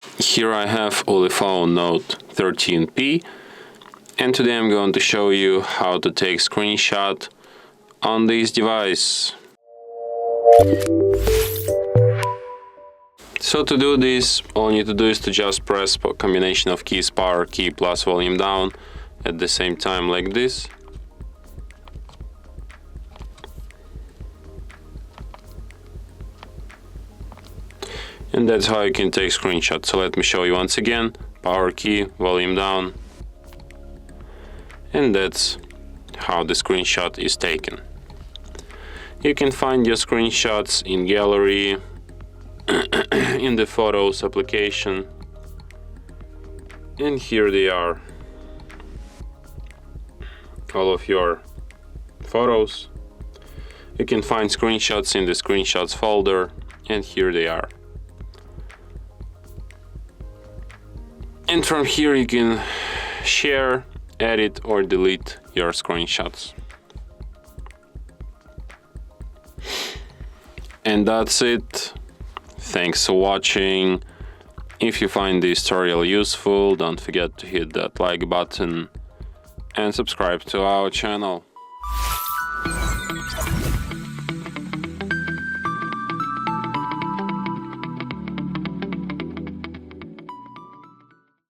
Here I have ULEFONE Note 13P, and today I'm going to show you how to take screenshot on this device. So to do this, all you need to do is to just press a combination of keys, power key plus volume down at the same time like this. And that's how you can take screenshots. So let me show you once again. Power key, volume down. And that's how the screenshot is taken. You can find your screenshots in gallery, in the photos application. And here they are. All of your photos. You can find screenshots in the screenshots folder, and here they are. And from here you can share, edit or delete your screenshots. And that's it. Thanks for watching. If you find this tutorial useful, don't forget to hit that like button and subscribe to our channel.